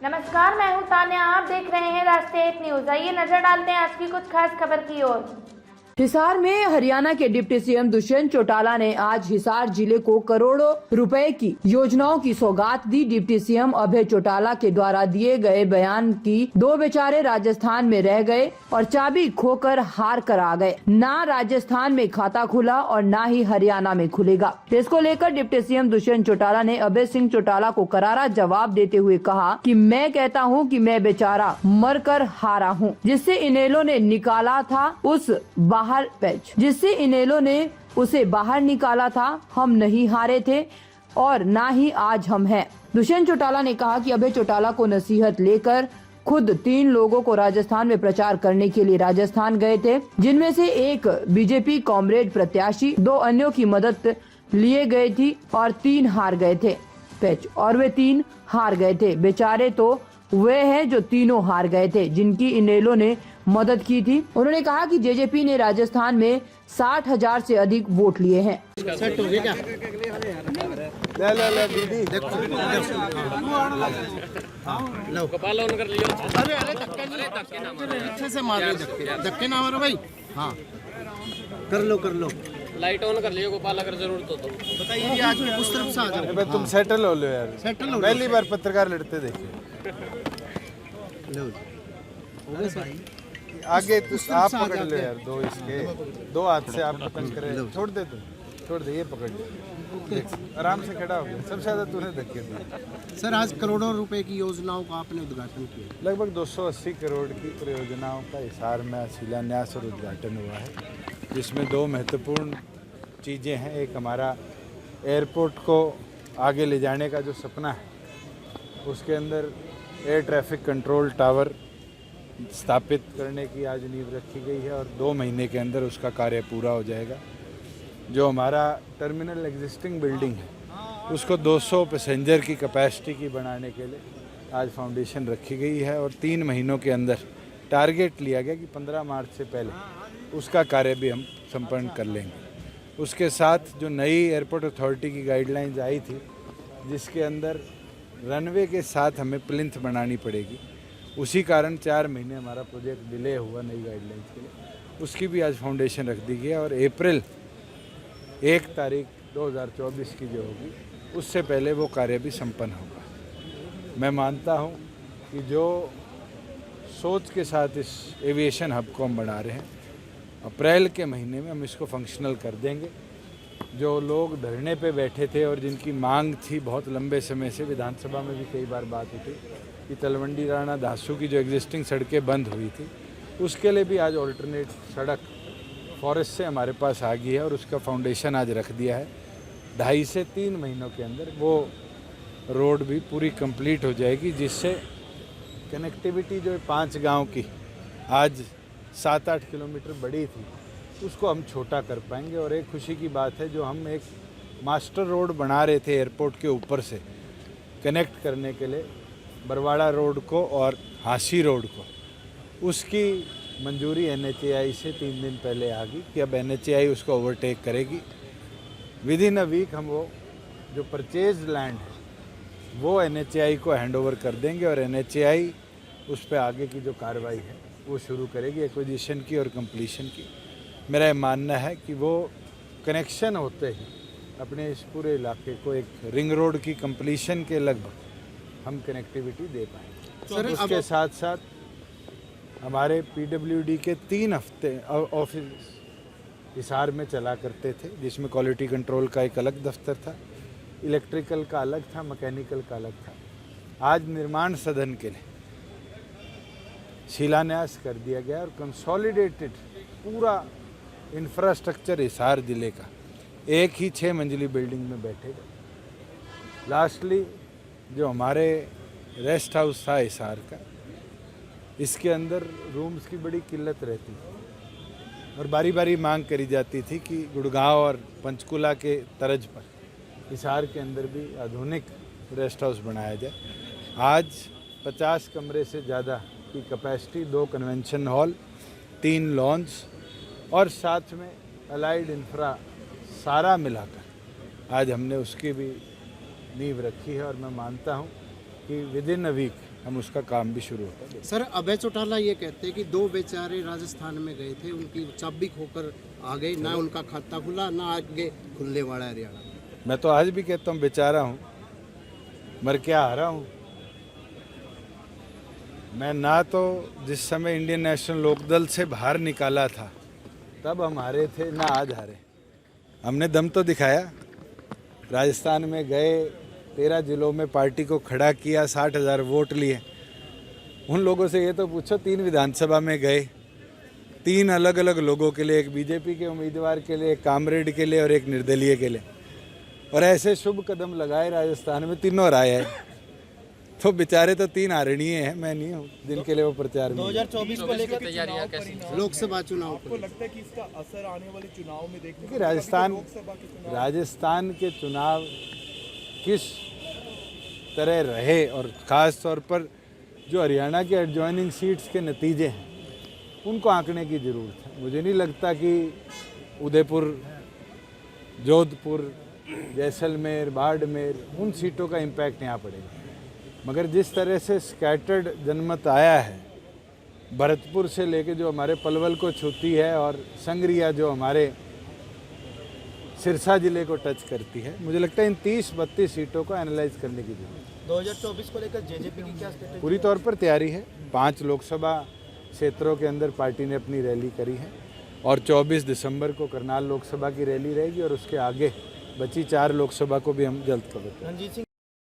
नमस्कार, मैं हूं तान्या। आप देख रहे हैं राष्ट्रीय न्यूज। आइए नजर डालते हैं आज की कुछ खास खबर की ओर। हिसार में हरियाणा के डिप्टी सीएम दुष्यंत चौटाला ने आज हिसार जिले को करोड़ों रुपए की योजनाओं की सौगात दी। डिप्टी सीएम अभय चौटाला के द्वारा दिए गए बयान की दो बेचारे राजस्थान में रह गए और चाबी खोकर हार कर आ गए। ना राजस्थान में खाता खुला और ना ही हरियाणा में खुलेगा। इसको लेकर डिप्टी सीएम दुष्यंत चौटाला ने अभय सिंह चौटाला को करारा जवाब देते हुए कहा कि मैं कहता हूं कि मैं बेचारा मर कर हारा हूं, जिससे इनेलो ने निकाला था उस बाहर पैच, जिससे इनेलो ने उसे बाहर निकाला था। हम नहीं हारे थे और ना ही आज हम हैं। दुष्यंत चौटाला ने कहा कि अभय चौटाला को नसीहत लेकर खुद 3 लोगों को राजस्थान में प्रचार करने के लिए राजस्थान गए थे, जिनमें से एक बीजेपी कांग्रेस प्रत्याशी, 2 अन्यों की मदद लिए गए थी और 3 हार गए थे पैच, और वे 3 हार गए थे। बेचारे तो वे हैं जो तीनों हार गए थे, जिनकी इनेलो ने मदद की थी। उन्होंने कहा कि जेजेपी ने राजस्थान में 60,000 से अधिक वोट लिए हैं। सेट हो गया क्या? ले दीदी देखो लो कपाल ऑन कर लियो। अरे धक्के ना मारो, अच्छे से मारो, धक्के ना मारो भाई। हाँ कर लो लाइट ऑन कर लियो गोपाल, अगर जरूरत हो तो बताइए। आज उस तरफ से आ जाओ। तुम सेटल हो लो यार, सेटल हो। पहली बार पत्रकार लड़ते देखे। आगे तो आप पकड़ लो यार, 2 इसके 2 हाथ से आप पकड़ करे। छोड़ दे, ये पकड़ ले, आराम से खड़ा हो गया। सबसे ज्यादा तूने धक्के दिए। सर आज करोड़ों रुपए की योजनाओं का आपने उद्घाटन किया। लगभग 280 करोड़ की परियोजनाओं का हिसार में शिलान्यास और उद्घाटन हुआ है, जिसमें 2 महत्वपूर्ण चीज़ें हैं। एक हमारा एयरपोर्ट को आगे ले जाने का जो सपना है, उसके अंदर एयर ट्रैफिक कंट्रोल टावर स्थापित करने की आज नींव रखी गई है और 2 महीने के अंदर उसका कार्य पूरा हो जाएगा। जो हमारा टर्मिनल एग्जिस्टिंग बिल्डिंग है, उसको 200 पैसेंजर की कैपेसिटी की बनाने के लिए आज फाउंडेशन रखी गई है और 3 महीनों के अंदर टारगेट लिया गया कि 15 मार्च से पहले उसका कार्य भी हम संपन्न कर लेंगे। उसके साथ जो नई एयरपोर्ट अथॉरिटी की गाइडलाइंस आई थी, जिसके अंदर रनवे के साथ हमें प्लिंथ बनानी पड़ेगी, उसी कारण 4 महीने हमारा प्रोजेक्ट डिले हुआ नई गाइडलाइंस के लिए। उसकी भी आज फाउंडेशन रख दी गई है और अप्रैल 1 तारीख 2024 की जो होगी, उससे पहले वो कार्य भी संपन्न होगा। मैं मानता हूँ कि जो सोच के साथ इस एविएशन हब को हम बना रहे हैं, अप्रैल के महीने में हम इसको फंक्शनल कर देंगे। जो लोग धरने पे बैठे थे और जिनकी मांग थी बहुत लंबे समय से, विधानसभा में भी कई बार बात उठी कि तलवंडी राणा दासू की जो एग्जिस्टिंग सड़कें बंद हुई थी, उसके लिए भी आज ऑल्टरनेट सड़क फॉरेस्ट से हमारे पास आ गई है और उसका फाउंडेशन आज रख दिया है। 2.5 से 3 महीनों के अंदर वो रोड भी पूरी कंप्लीट हो जाएगी, जिससे कनेक्टिविटी जो 5 गांव की आज 7-8 किलोमीटर बड़ी थी, उसको हम छोटा कर पाएंगे। और एक खुशी की बात है, जो हम एक मास्टर रोड बना रहे थे एयरपोर्ट के ऊपर से कनेक्ट करने के लिए बरवाड़ा रोड को और हांसी रोड को, उसकी मंजूरी NHAI से 3 दिन पहले आ गई कि अब NHAI उसको ओवरटेक करेगी। विद इन अ वीक हम वो जो परचेज लैंड है वो NHAI को हैंडओवर कर देंगे और NHAI उस पर आगे की जो कार्रवाई है वो शुरू करेगी एक्विजिशन की और कंप्लीशन की। मेरा मानना है कि वो कनेक्शन होते ही अपने इस पूरे इलाके को एक रिंग रोड की कंप्लीशन के लगभग हम कनेक्टिविटी दे पाएंगे। सर उसके साथ साथ हमारे PWD के 3 हफ्ते ऑफिस हिसार में चला करते थे, जिसमें क्वालिटी कंट्रोल का एक अलग दफ्तर था, इलेक्ट्रिकल का अलग था, मैकेनिकल का अलग था। आज निर्माण सदन के लिए शिलान्यास कर दिया गया और कंसोलिडेटेड पूरा इंफ्रास्ट्रक्चर हिसार जिले का एक ही 6 मंजिली बिल्डिंग में बैठेगा। लास्टली जो हमारे रेस्ट हाउस था हिसार का, इसके अंदर रूम्स की बड़ी किल्लत रहती थी और बारी बारी मांग करी जाती थी कि गुड़गांव और पंचकुला के तर्ज पर हिसार के अंदर भी आधुनिक रेस्ट हाउस बनाया जाए। आज 50 कमरे से ज़्यादा की कैपेसिटी, 2 कन्वेंशन हॉल, 3 लॉन्स और साथ में अलाइड इंफ्रा सारा मिलाकर आज हमने उसकी भी नींव रखी है और मैं मानता हूँ कि विद इन अ वीक हम उसका काम भी शुरू होता है। सर अभय चौटाला ये कहते हैं कि दो बेचारे राजस्थान में गए थे, उनकी चाबी खोकर आ गए, ना उनका खाता खुला ना आगे खुलने वाला है हरियाणा। मैं तो आज भी कहता हूँ बेचारा हूँ, मर क्या आ रहा हूँ मैं। ना तो जिस समय इंडियन नेशनल लोकदल से बाहर निकाला था तब हम हारे थे, ना आज हारे। हमने दम तो दिखाया, राजस्थान में गए, 13 जिलों में पार्टी को खड़ा किया, 60,000 वोट लिए। उन लोगों से ये तो पूछो, 3 विधानसभा में गए, 3 अलग अलग लोगों के लिए, एक बीजेपी के उम्मीदवार के लिए, एक कामरेड के लिए और एक निर्दलीय के लिए, और ऐसे शुभ कदम लगाए राजस्थान में, तीनों राय है। तो बेचारे तो 3 आरणीय हैं, मैं नहीं हूँ जिनके लिए वो प्रचार में। 2024 को लेकर तैयारियां कैसी, लोकसभा चुनाव आपको लगता है कि इसका असर आने वाले चुनाव में देखने कि राजस्थान के चुनाव किस तरह रहे, और ख़ास तौर पर जो हरियाणा के एडजॉइनिंग सीट्स के नतीजे हैं उनको आंकने की ज़रूरत है। मुझे नहीं लगता कि उदयपुर, जोधपुर, जैसलमेर, बाड़मेर, उन सीटों का इम्पैक्ट यहाँ पड़ेगा, मगर जिस तरह से स्कैटर्ड जनमत आया है, भरतपुर से लेके जो हमारे पलवल को छूती है और संगरिया जो हमारे सिरसा जिले को टच करती है, मुझे लगता है इन 30-32 सीटों को एनालाइज करने की जरूरत है। 2024 को लेकर जेजेपी की क्या स्ट्रेटेजी? पूरी तौर पर तैयारी है। 5 लोकसभा क्षेत्रों के अंदर पार्टी ने अपनी रैली करी है, और 24 दिसंबर को करनाल लोकसभा की रैली रहेगी, और उसके आगे बची 4 लोकसभा को भी हम जल्द कवर करेंगे।